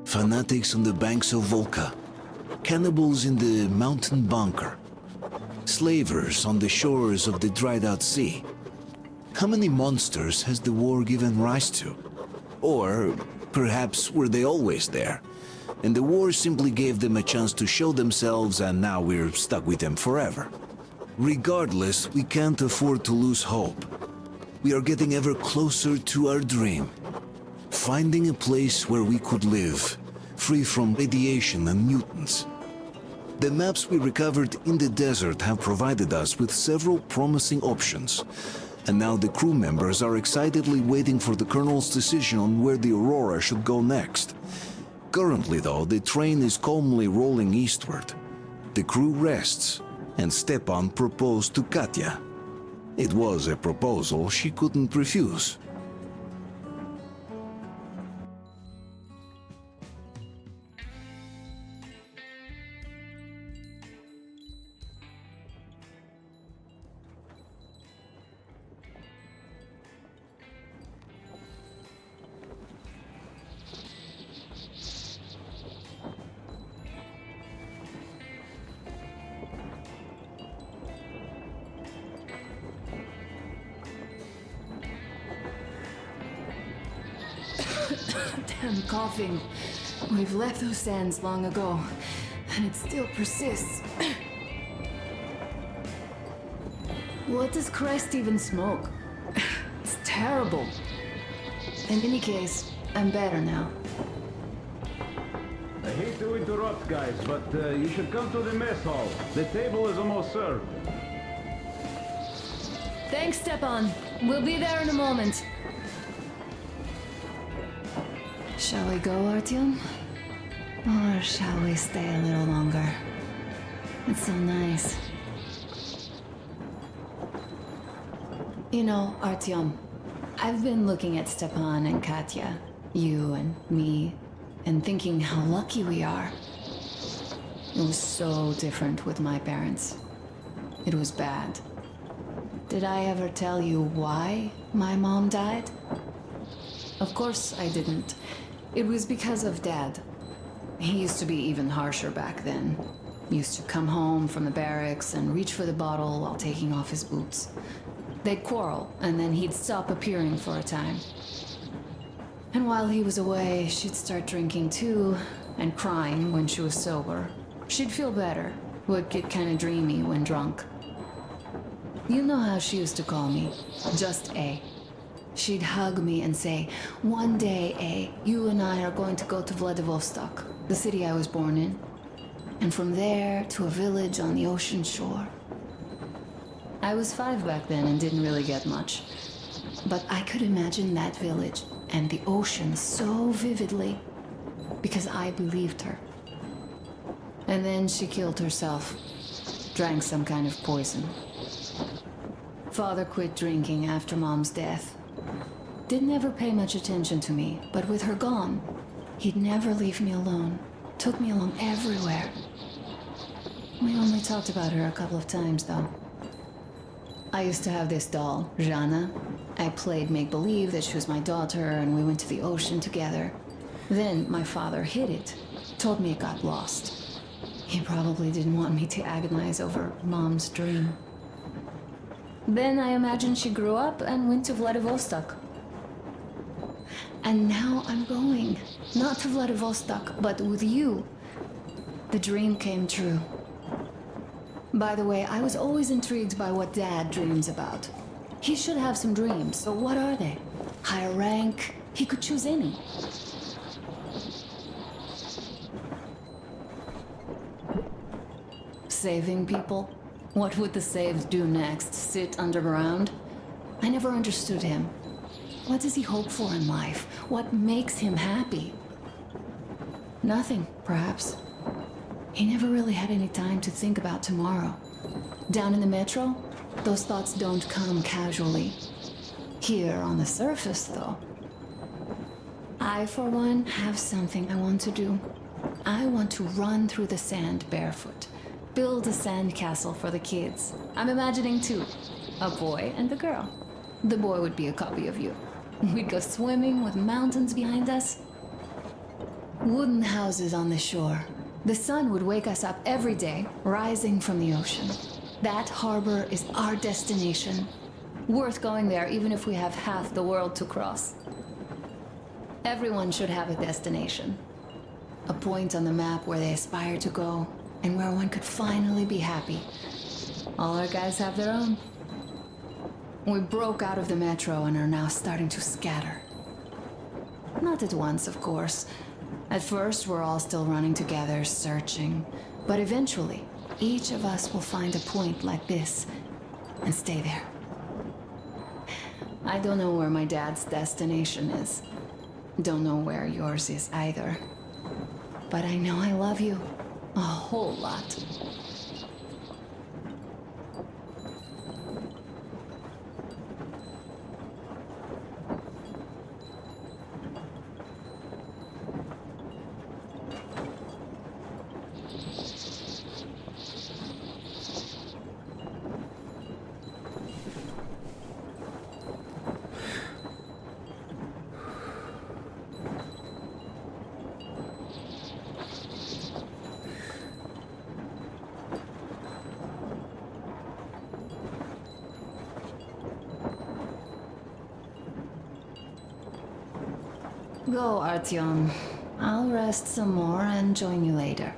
Fanatics on the banks of Volga, cannibals in the mountain bunker, slavers on the shores of the dried-out sea. How many monsters has the war given rise to? Or perhaps were they always there, and the war simply gave them a chance to show themselves and now we're stuck with them forever? Regardless, we can't afford to lose hope. We are getting ever closer to our dream. Finding a place where we could live, free from radiation and mutants. The maps we recovered in the desert have provided us with several promising options, and now the crew members are excitedly waiting for the Colonel's decision on where the Aurora should go next. Currently, though, the train is calmly rolling eastward. The crew rests, and Stepan proposed to Katya. It was a proposal she couldn't refuse. Damn coughing. We've left those sands long ago, and it still persists. What does Christ even smoke? It's terrible. In any case, I'm better now. I hate to interrupt, guys, but you should come to the mess hall. The table is almost served. Thanks, Stepan. We'll be there in a moment. Shall we go, Artyom? Or shall we stay a little longer? It's so nice. You know, Artyom, I've been looking at Stepan and Katya, you and me, and thinking how lucky we are. It was so different with my parents. It was bad. Did I ever tell you why my mom died? Of course I didn't. It was because of Dad. He used to be even harsher back then. Used to come home from the barracks and reach for the bottle while taking off his boots. They'd quarrel, and then he'd stop appearing for a time. And while he was away, she'd start drinking too, and crying when she was sober. She'd feel better, would get kinda dreamy when drunk. You know how she used to call me? Just A. She'd hug me and say, "One day, A, you and I are going to go to Vladivostok, the city I was born in. And from there to a village on the ocean shore." I was 5 back then and didn't really get much. But I could imagine that village and the ocean so vividly because I believed her. And then she killed herself, drank some kind of poison. Father quit drinking after Mom's death. Didn't ever pay much attention to me, but with her gone, he'd never leave me alone. Took me along everywhere. We only talked about her a couple of times, though. I used to have this doll, Jana. I played make-believe that she was my daughter, and we went to the ocean together. Then my father hid it, told me it got lost. He probably didn't want me to agonize over Mom's dream. Then I imagine she grew up and went to Vladivostok. And now I'm going. Not to Vladivostok, but with you. The dream came true. By the way, I was always intrigued by what Dad dreams about. He should have some dreams, so what are they? Higher rank? He could choose any. Saving people? What would the saved do next? Sit underground? I never understood him. What does he hope for in life? What makes him happy? Nothing, perhaps. He never really had any time to think about tomorrow. Down in the metro, those thoughts don't come casually. Here on the surface, though. I, for one, have something I want to do. I want to run through the sand barefoot. Build a sand castle for the kids. I'm imagining two. A boy and a girl. The boy would be a copy of you. We'd go swimming with mountains behind us. Wooden houses on the shore. The sun would wake us up every day, rising from the ocean. That harbor is our destination. Worth going there even if we have half the world to cross. Everyone should have a destination. A point on the map where they aspire to go, and where one could finally be happy. All our guys have their own. We broke out of the metro and are now starting to scatter. Not at once, of course. At first, we're all still running together, searching. But eventually, each of us will find a point like this and stay there. I don't know where my dad's destination is. Don't know where yours is either. But I know I love you a whole lot. Go, Artyom. I'll rest some more and join you later.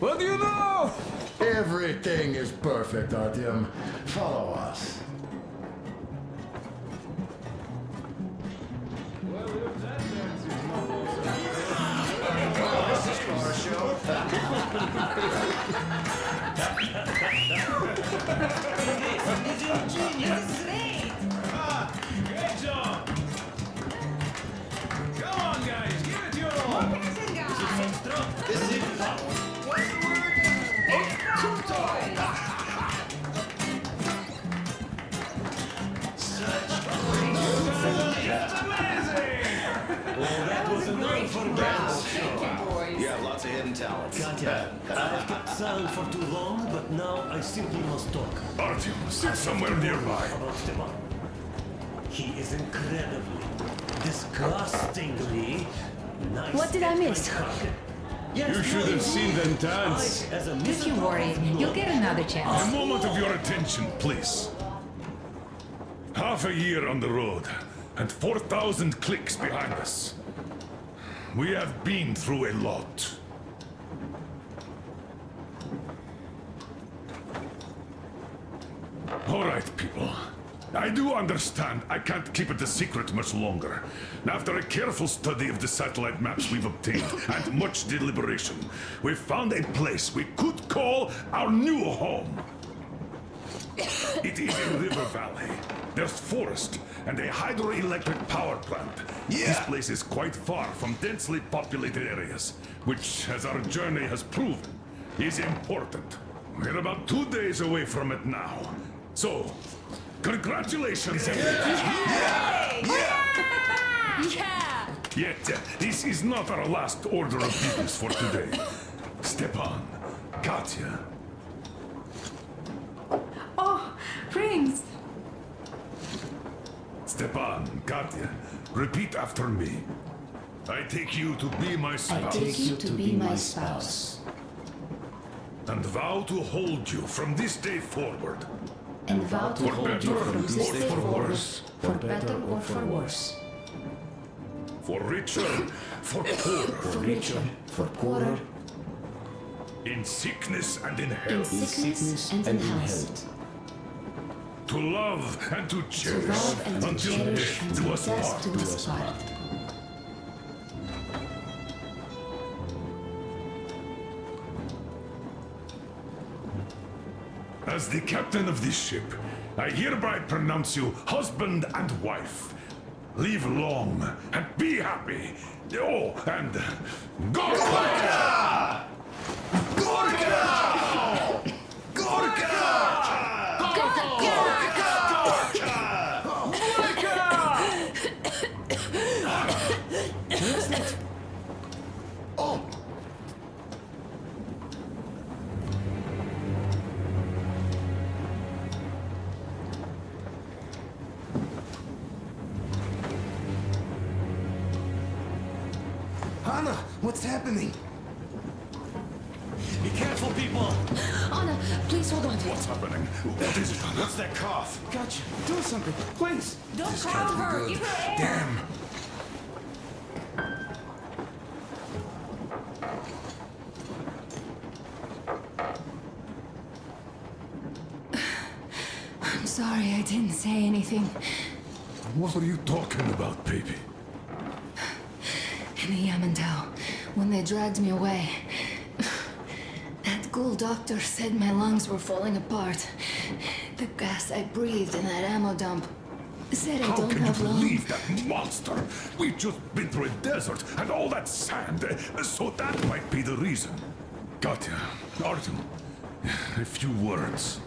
What do you know? Everything is perfect, Artyom. Follow us. Great job! Come on, guys, give it your all! Yeah, lots of hidden talents. Katya, I've kept silent for too long, but now I simply must talk. Artyom, sit somewhere nearby. About Stepan. He is incredibly, disgustingly nice. What did I miss? Yes, You should have seen them dance. As a Don't you worry, you'll get another A chance. moment of your attention, please. Half a year on the road, and 4,000 clicks behind us. We have been through a lot. All right, people. I do understand I can't keep it a secret much longer. After a careful study of the satellite maps we've obtained and much deliberation, we've found a place we could call our new home. It is in River Valley. There's forest and a hydroelectric power plant. This place is quite far from densely populated areas, which, as our journey has proven, is important. We're about 2 days away from it now. So, congratulations, everyone. Yet, this is not our last order of business for today. Stepan, Katya, Oh, Prince! Stepan, Katya, repeat after me. I take you to be my spouse. Take you to be my spouse. And vow to hold you from this day forward. And vow to For hold better you from this day or for forward, worse. for better or for worse, For richer, for poorer. for richer, for poorer, In sickness and in in health. sickness and in health, To love and to to cherish. love and to Until cherish death until do us death part. do us part. As the captain of this ship, I hereby pronounce you husband and wife. Live long and be happy. Oh, and Gorka! Anna, what's happening? Be careful, people! Anna, please hold on. What's happening? What is it? What's that cough? Gotcha. Do something, please. Don't crowd her! Give her air! Damn! I'm sorry I didn't say anything. What are you talking about, baby? In the Yamantau, when they dragged me away, that ghoul doctor said my lungs were falling apart. The gas I breathed in that ammo dump said I How don't can you have long. believe that monster? We've just been through a desert and all that sand, so that might be the reason. Katya, Artyom, a few words.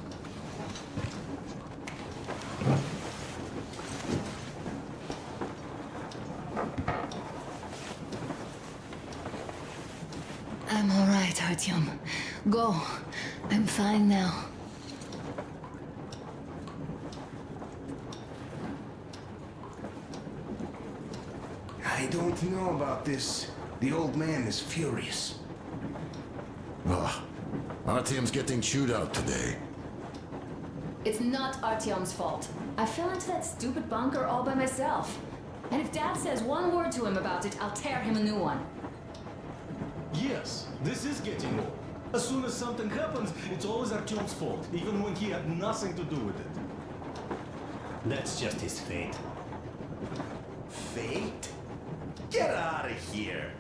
I'm all right, Artyom. Go. I'm fine now. I don't know about this. The old man is furious. Ugh. Artyom's getting chewed out today. It's not Artyom's fault. I fell into that stupid bunker all by myself. And if Dad says one word to him about it, I'll tear him a new one. Yes, this is getting old. As soon as something happens, it's always Artyom's fault, even when he had nothing to do with it. That's just his fate. Fate? Get out of here.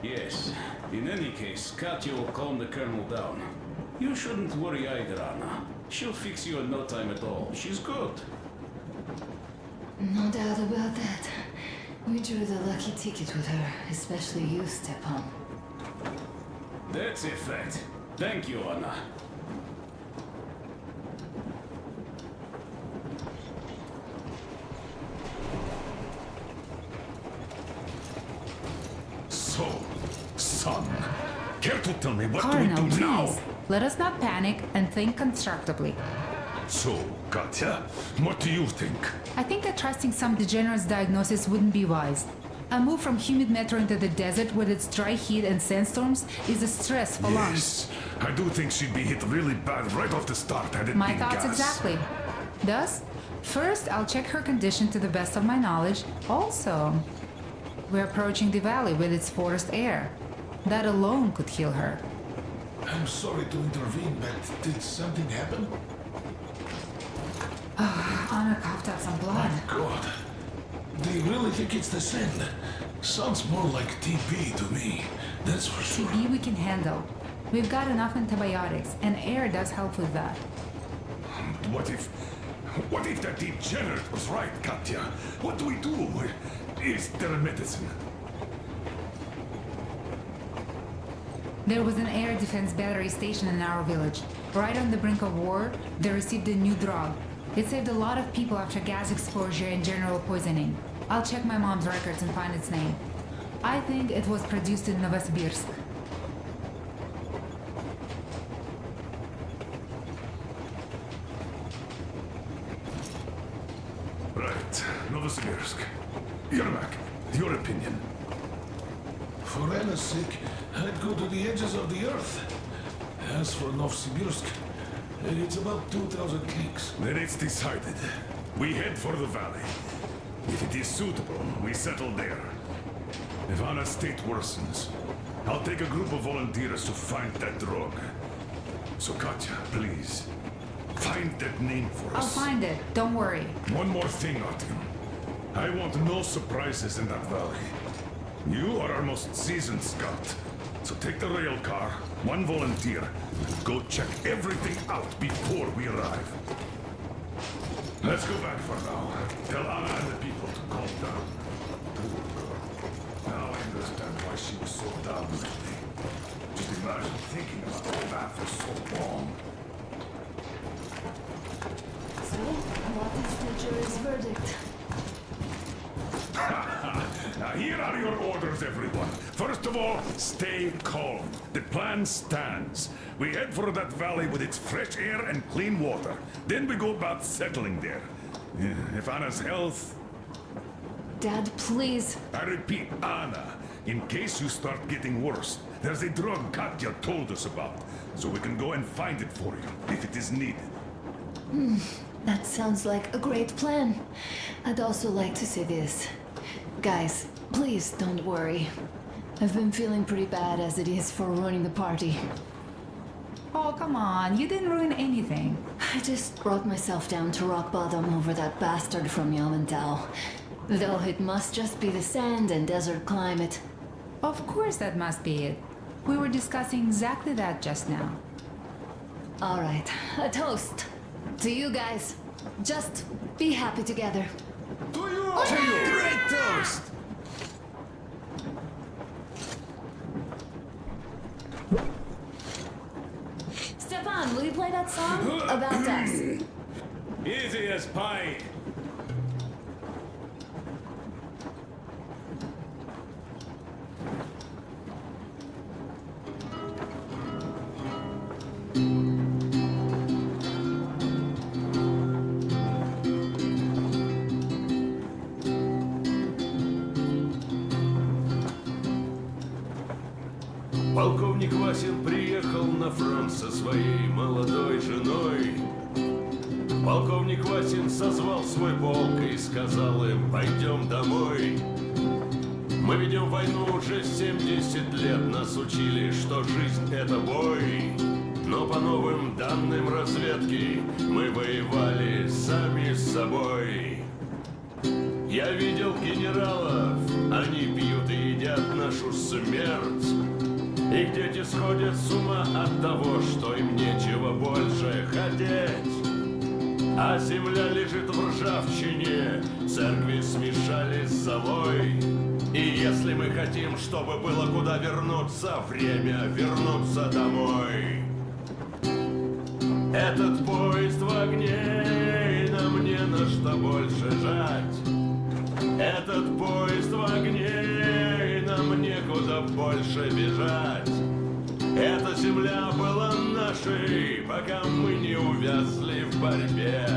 Yes. In any case, Katya will calm the colonel down. You shouldn't worry either, Anna. She'll fix you in no time at all. She's good. No doubt about that. We drew the lucky ticket with her, especially you, Stepan. That's a fact. Thank you, Anna. So, son, care to tell me what Colonel, do we do now? please. Let us not panic and think constructively. So, Katya, what do you think? I think that trusting some degenerate's diagnosis wouldn't be wise. A move from humid metro into the desert with its dry heat and sandstorms is a stress for lungs. Yes, I do think she'd be hit really bad right off the start had it My been thoughts gas. exactly. Thus, first I'll check her condition to the best of my knowledge. Also, we're approaching the valley with its forest air. That alone could heal her. I'm sorry to intervene, but did something happen? Anna coughed up some blood. God. Do you really think it's the sand? Sounds more like TB to me. That's for sure. TB we can handle. We've got enough antibiotics, and air does help with that. What if that degenerate was right, Katya? What do we do? Is there a medicine? There was an air defense battery station in our village. Right on the brink of war, they received a new drug. It saved a lot of people after gas exposure and general poisoning. I'll check my mom's records and find its name. I think it was produced in Novosibirsk. Right, Novosibirsk. Yermak, your opinion. For Anna's sake, I'd go to the edges of the earth. As for Novosibirsk, it's about 2,000 clicks. Then it's decided. We head for the valley. If it is suitable, we settle there. If Anna's state worsens, I'll take a group of volunteers to find that drug. So Katya, please, find that name for I'll us. find it, don't worry. One more thing, Artyom. I want no surprises in that valley. You are our most seasoned scout. So take the rail car, one volunteer, and go check everything out before we arrive. Let's go back for now. Tell Anna and the people to calm down. Poor girl. Now I understand why she was so down lately. Just imagine thinking about that for so long. So, what is the jury's verdict? Now here are your orders, everyone. First of all, stay calm. The plan stands. We head for that valley with its fresh air and clean water. Then we go about settling there. If Anna's health... Dad, please. I repeat, Anna, in case you start getting worse, there's a drug Katya told us about. So we can go and find it for you, if it is needed. That sounds like a great plan. I'd also like to say this. Guys, please don't worry. I've been feeling pretty bad as it is for ruining the party. Oh, come on, you didn't ruin anything. I just brought myself down to rock bottom over that bastard from Yelmental. Though it must just be the sand and desert climate. Of course that must be it. We were discussing exactly that just now. Alright, a toast. To you guys. Just be happy together. To you! Great toast! Stepan, will you play that song? About us. Easy as pie. Полковник Васин приехал на фронт со своей молодой женой. Полковник Васин созвал свой полк и сказал им: пойдем домой. Мы ведем войну уже 70 лет. Нас учили, что жизнь это бой. Но по новым данным разведки мы воевали сами с собой. Я видел генералов, они пьют и едят нашу смерть. Их дети сходят с ума от того, что им нечего больше хотеть. А земля лежит в ржавчине, церкви смешались с золой. И если мы хотим, чтобы было куда вернуться, время вернуться домой. Этот поезд в огне, и нам не на что больше жать. Этот поезд в огне, и нам некуда больше бежать. Эта земля была нашей, пока мы не увязли в борьбе.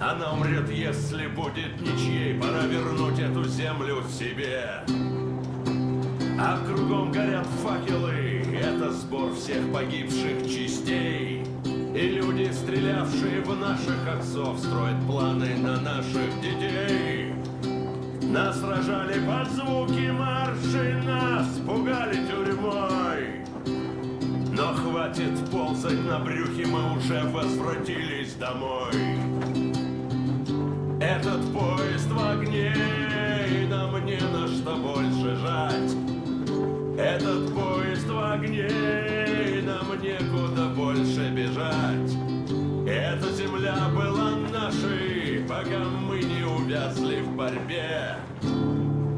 Она умрет, если будет ничьей, пора вернуть эту землю себе. А кругом горят факелы, это сбор всех погибших частей. И люди, стрелявшие в наших отцов, строят планы на наших детей. Нас сражали под звуки маршей, нас пугали тюрьмой. Но хватит ползать на брюхе, мы уже возвратились домой. Этот поезд в огне, и нам не на что больше жать. Этот поезд в огне, и нам некуда больше бежать. Эта земля была нашей, пока мы не увязли в борьбе.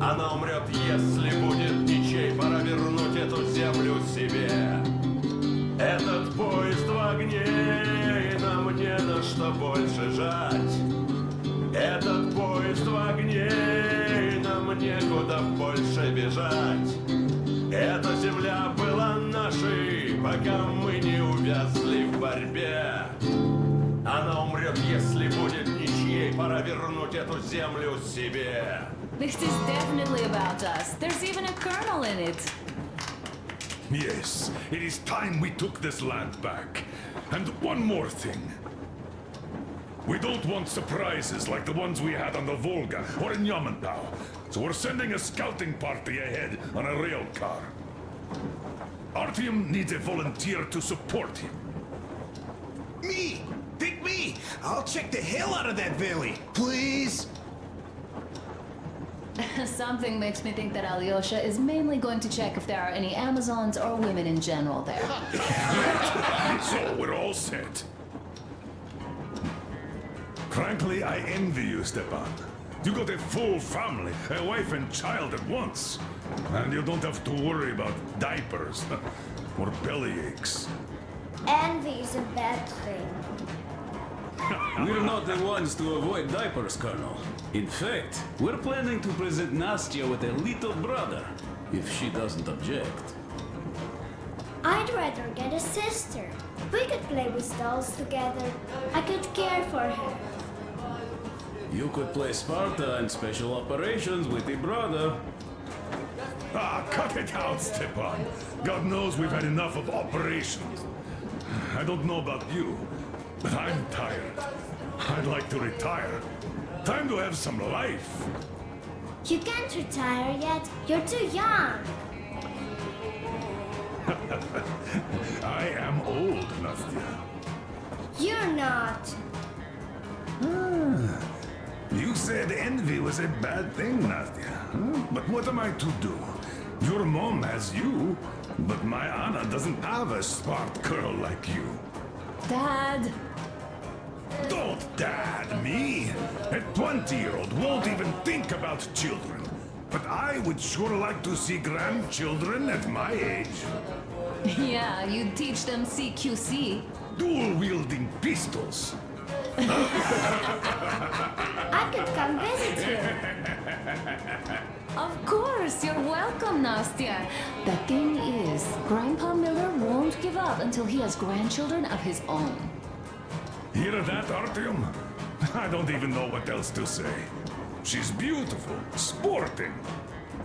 Она умрет, если будет ничей, пора вернуть эту землю себе. Этот поезд в огне, и нам не на что больше жать. Этот поезд в огне, и нам некуда больше бежать. Эта земля была нашей, пока мы не увязли в борьбе. Она умрет, если будет ничьей, пора вернуть эту землю себе. This is definitely about us. There's even a colonel in it. Yes, it is time we took this land back. And one more thing. We don't want surprises like the ones we had on the Volga or in Yamantau. So we're sending a scouting party ahead on a rail car. Artyom needs a volunteer to support him. Me! Pick me! I'll check the hell out of that valley. Please? Something makes me think that Alyosha is mainly going to check if there are any Amazons or women in general there. So we're all set. Frankly, I envy you, Stepan. You got a full family, a wife and child at once. And you don't have to worry about diapers or belly aches. Envy is a bad thing. We're not the ones to avoid diapers, Colonel. In fact, we're planning to present Nastya with a little brother, if she doesn't object. I'd rather get a sister. We could play with dolls together. I could care for her. You could play Sparta and special operations with your brother. Ah, cut it out, Stepan. God knows we've had enough of operations. I don't know about you, but I'm tired. I'd like to retire. Time to have some life. You can't retire yet. You're too young. I am old, Nastya. You're not. You said envy was a bad thing, Nastya. But what am I to do? Your mom has you, but my Anna doesn't have a smart girl like you. Dad! Don't dad me! A 20-year-old won't even think about children. But I would sure like to see grandchildren at my age. Yeah, you'd teach them CQC. Dual-wielding pistols. I could come visit you. Of course, you're welcome, Nastya. The thing is, Grandpa Miller won't give up until he has grandchildren of his own. Hear that, Artyom? I don't even know what else to say. She's beautiful, sporting.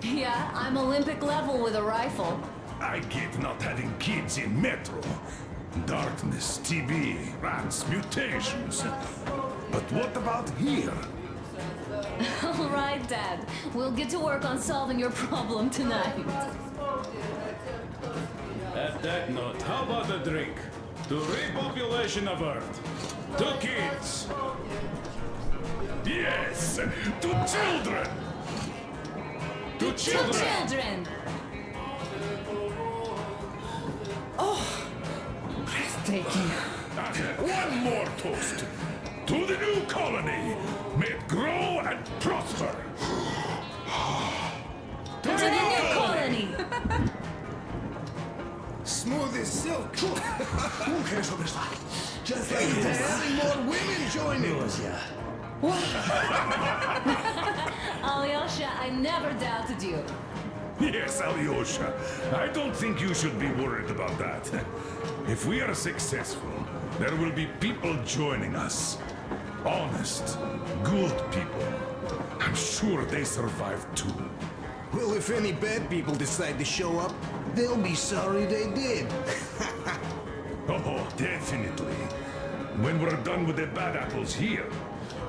Yeah, I'm Olympic level with a rifle. I get not having kids in Metro. Darkness, TB, rats, mutations. But what about here? All right, Dad. We'll get to work on solving your problem tonight. At that note, how about a drink? To repopulation of Earth. To kids. Yes, to children. To To children. children! Breathtaking. One more toast. To the new colony. May it grow and prosper. To the new colony! Smooth as silk. Just like having more women joining us. Alyosha, I never doubted you. Yes, Alyosha. I don't think you should be worried about that. If we are successful, there will be people joining us. Honest, good people. I'm sure they survive too. Well, if any bad people decide to show up, they'll be sorry they did. Oh, definitely. When we're done with the bad apples here,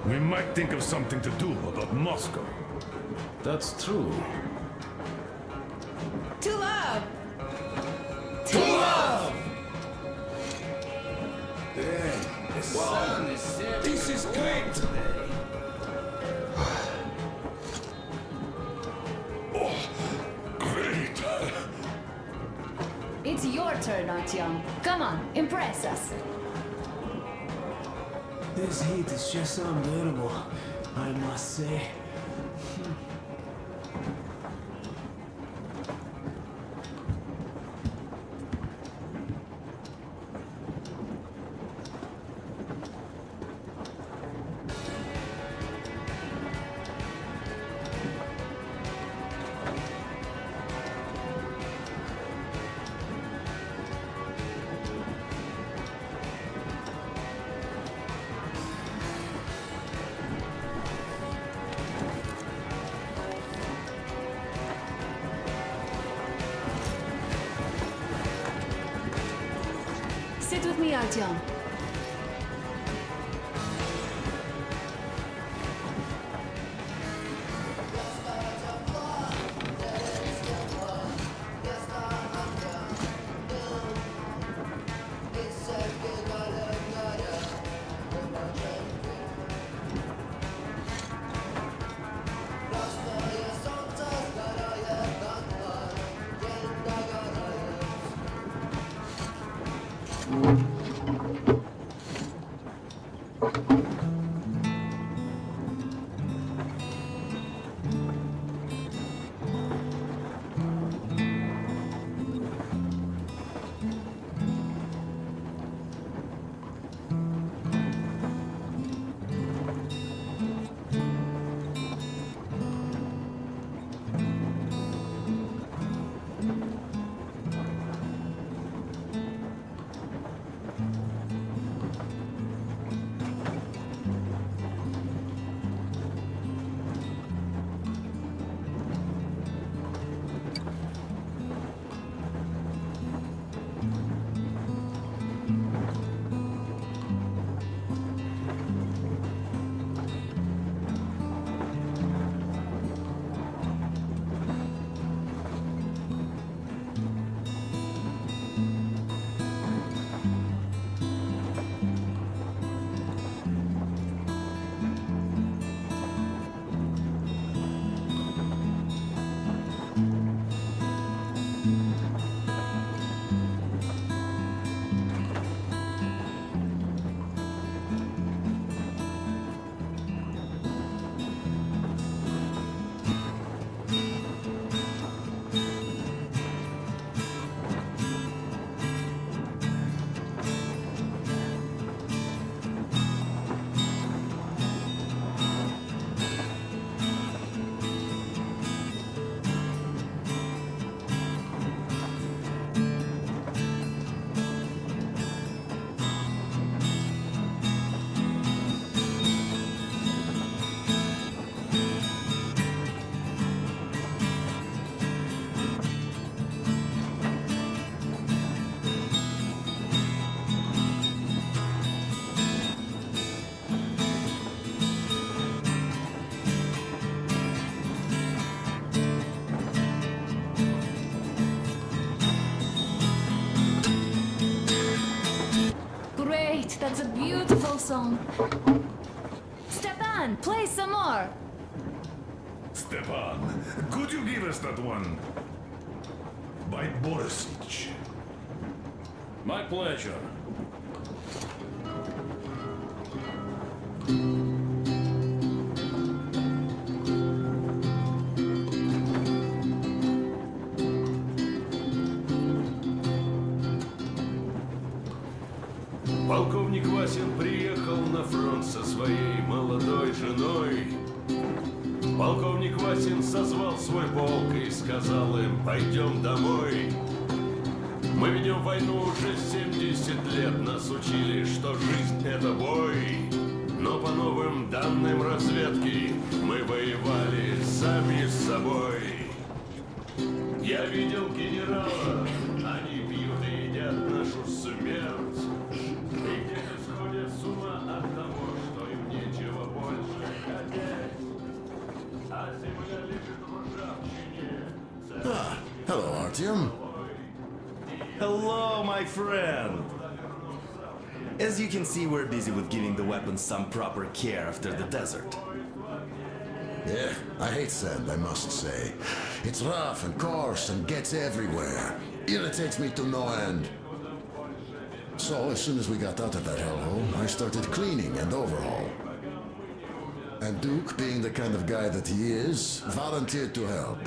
we might think of something to do about Moscow. That's true. To love! To love! The sun is setting. This is great! Great! It's your turn, Artyom. Come on, impress us. This heat is just unbearable, I must say. Sit with me, Artyom. song. Stepan, play some more. Stepan, could you give us that one? By Borisich. My pleasure. Полковник Васин приехал на фронт со своей молодой женой. Полковник Васин созвал свой полк и сказал им: пойдем домой. Мы ведем войну уже 70 лет, нас учили, что жизнь это бой. Но по новым данным разведки мы воевали сами с собой. Я видел генерала, они пьют и едят нашу смерть. И где-то сходят с ума от того, что им нечего больше хотеть. А земля лежит в ржавчине. Ah, hello, Artyom. Hello, my friend! As you can see, we're busy with giving the weapons some proper care after the desert. Yeah, I hate sand, I must say. It's rough and coarse and gets everywhere. Irritates me to no end. So, as soon as we got out of that hellhole, I started cleaning and overhaul. And Duke, being the kind of guy that he is, volunteered to help.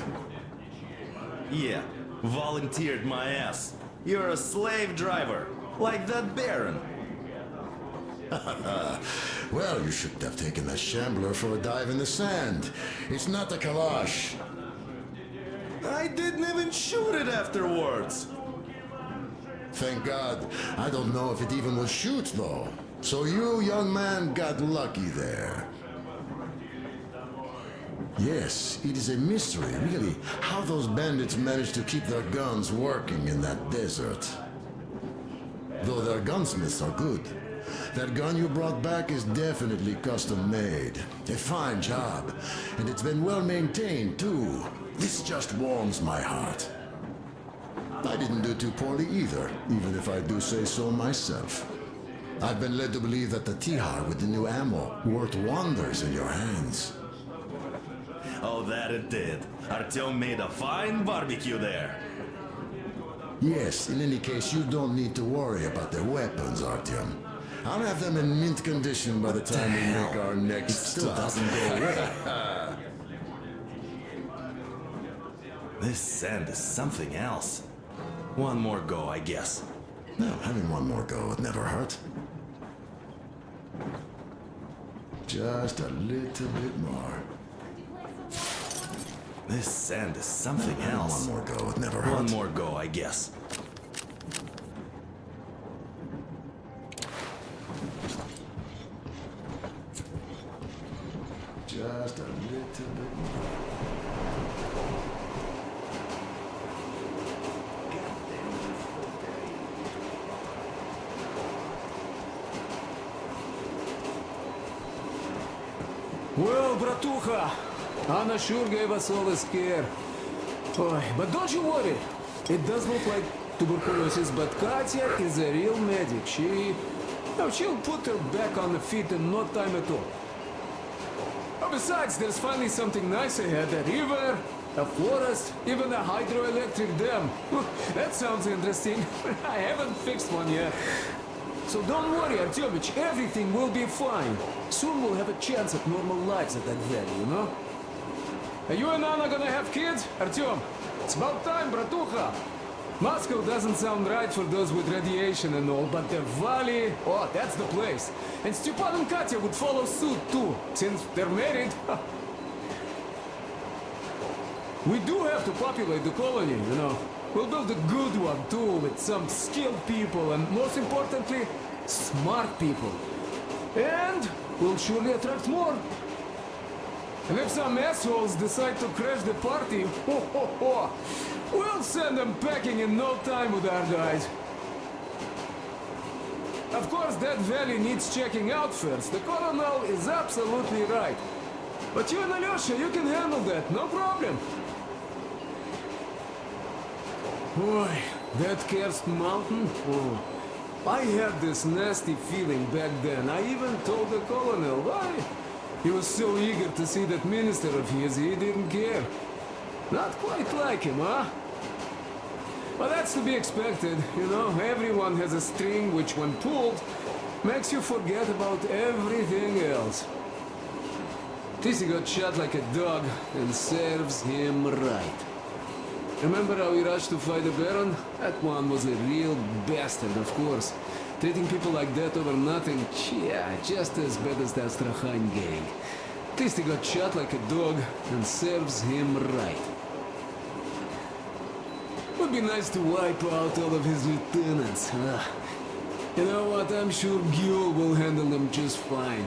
Yeah, volunteered my ass. You're a slave driver, like that Baron. Well, you shouldn't have taken that shambler for a dive in the sand. It's not a Kalash. I didn't even shoot it afterwards. Thank God. I don't know if it even will shoot, though. So you, young man, got lucky there. Yes, it is a mystery, really, how those bandits managed to keep their guns working in that desert. Though their gunsmiths are good. That gun you brought back is definitely custom-made. A fine job. And it's been well maintained, too. This just warms my heart. I didn't do too poorly either, even if I do say so myself. I've been led to believe that the Tihar with the new ammo worked wonders in your hands. Oh, that it did. Artyom made a fine barbecue there. Yes, in any case, you don't need to worry about their weapons, Artyom. I'll have them in mint condition by the time we make our next Still stop. doesn't go away. This sand is something else. One more go, I guess. No, having one more go would never hurt. Just a little bit more. This sand is something Having else. one more go would never hurt. One more go, I guess. Just a little bit more. Well, bratucha, Anna sure gave us all a scare. Oy, but don't you worry. It does look like tuberculosis, but Katya is a real medic. She'll put her back on the feet in no time at all. Oh, besides, there's finally something nice ahead. A river, a forest, even a hydroelectric dam. That sounds interesting. I haven't fixed one yet. So don't worry, Artyomich, everything will be fine. Soon we'll have a chance at normal lives at that valley, you know? Are you and Anna gonna have kids, Artyom? It's about time, bratucha. Moscow doesn't sound right for those with radiation and all, but the valley, oh, that's the place. And Stepan and Katya would follow suit too, since they're married. We do have to populate the colony, you know. We'll build a good one too, with some skilled people and, most importantly, smart people. And we'll surely attract more. And if some assholes decide to crash the party, we'll send them packing in no time with our guys. Of course, that valley needs checking out first. The colonel is absolutely right. But you and Alyosha, you can handle that, no problem. Boy, that cursed mountain, oh, I had this nasty feeling back then. I even told the colonel why. He was so eager to see that minister of his, he didn't care. Not quite like him, huh? But that's to be expected, you know. Everyone has a string which, when pulled, makes you forget about everything else. Tissy got shot like a dog, and serves him right. Remember how he rushed to fight the Baron? That one was a real bastard, of course. Treating people like that over nothing, yeah, just as bad as the Astrakhan gang. Tissy got shot like a dog, and serves him right. Would be nice to wipe out all of his lieutenants. You know what, I'm sure Gil will handle them just fine.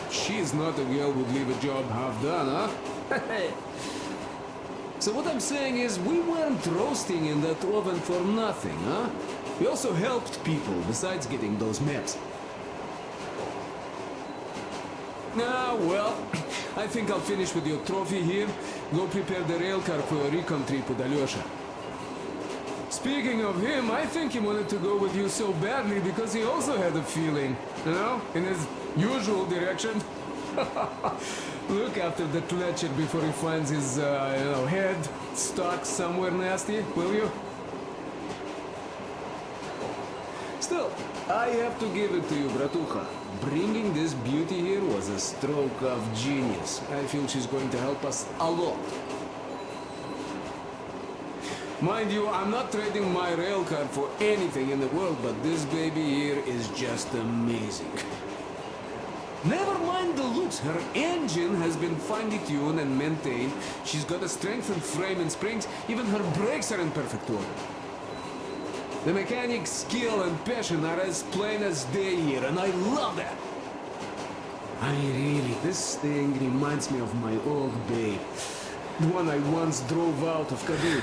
She's not a girl who'd leave a job half done, huh? So what I'm saying is, we weren't roasting in that oven for nothing, huh? We also helped people, besides getting those maps. Well, I think I'll finish with your trophy here. Go prepare the railcar for a recon trip with Alyosha. Speaking of him, I think he wanted to go with you so badly because he also had a feeling, you know, in his usual direction. Look after the Fletcher before he finds his, head stuck somewhere nasty, will you? Still, I have to give it to you, Bratucha. Bringing this beauty here was a stroke of genius. I feel she's going to help us a lot. Mind you, I'm not trading my railcar for anything in the world, but this baby here is just amazing. Never mind the looks, her engine has been finely tuned and maintained. She's got a strengthened frame and springs, even her brakes are in perfect order. The mechanic's skill and passion are as plain as day here, and I love that. I mean, really, this thing reminds me of my old babe. The one I once drove out of Kabul.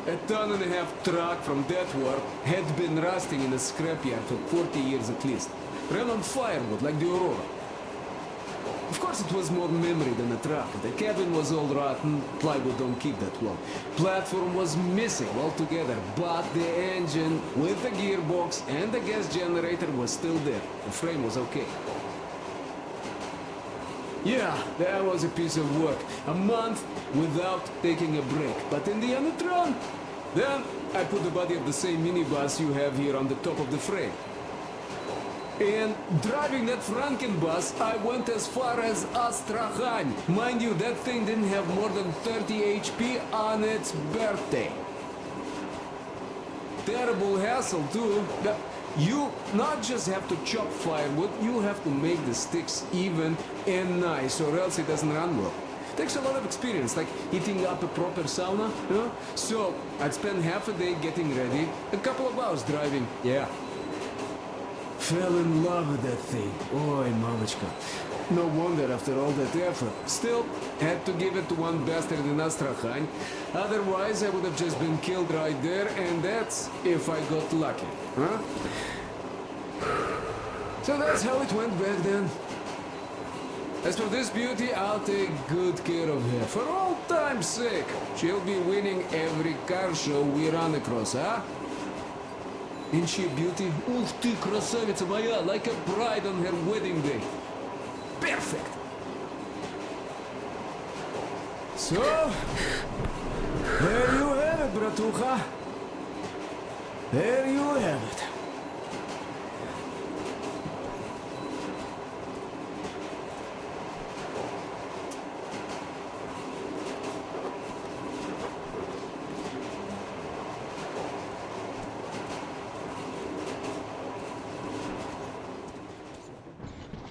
A ton-and-a-half truck from that war had been rusting in a scrapyard for 40 years at least. Ran on firewood like the Aurora. Of course it was more memory than a truck. The cabin was all rotten, plywood don't keep that long. Platform was missing altogether, but the engine with the gearbox and the gas generator was still there. The frame was okay. Yeah, that was a piece of work. A month without taking a break. But in the end it ran. Then I put the body of the same minibus you have here on the top of the frame. And driving that Frankenbus, I went as far as Astrakhan. Mind you, that thing didn't have more than 30 HP on its birthday. Terrible hassle too. You not just have to chop firewood, you have to make the sticks even and nice, or else it doesn't run well. Takes a lot of experience, like heating up a proper sauna, you know? So, I'd spend half a day getting ready, a couple of hours driving, yeah. Fell in love with that thing. Oy, mamichka. No wonder after all that effort. Still, had to give it to one bastard in Astrakhan. Otherwise, I would have just been killed right there, and that's if I got lucky, huh? So that's how it went back then. As for this beauty, I'll take good care of her. For all time's sake, she'll be winning every car show we run across, huh? Ain't she a beauty? Ух ты, красавица моя, like a bride on her wedding day. Perfect! So, there you have it, Bratucha. There you have it.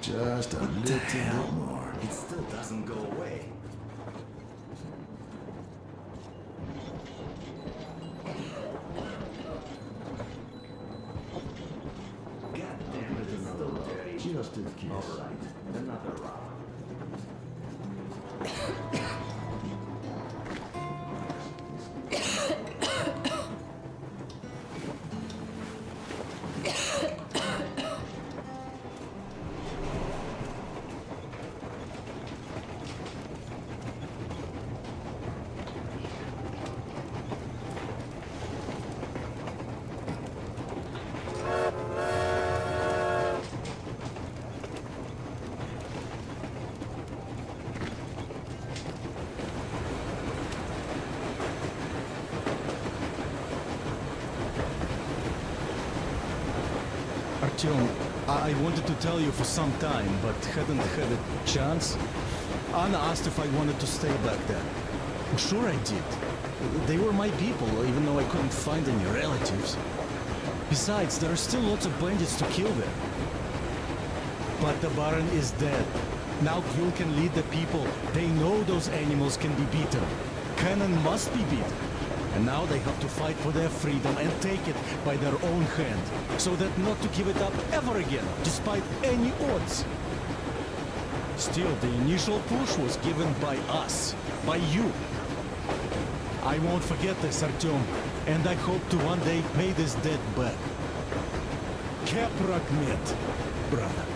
Just a little bit more. It still doesn't go away. God damn it, it's still dirty. Just in case. All right, another round. Artyom, I wanted to tell you for some time, but hadn't had a chance. Anna asked if I wanted to stay back there. Sure I did. They were my people, even though I couldn't find any relatives. Besides, there are still lots of bandits to kill there. But the Baron is dead. Now Gyul can lead the people. They know those animals can be beaten. Cannon must be beaten. And now they have to fight for their freedom and take it by their own hand, so that not to give it up ever again, despite any odds. Still, the initial push was given by us, by you. I won't forget this, Artyom, and I hope to one day pay this debt back. Keprak met, brother.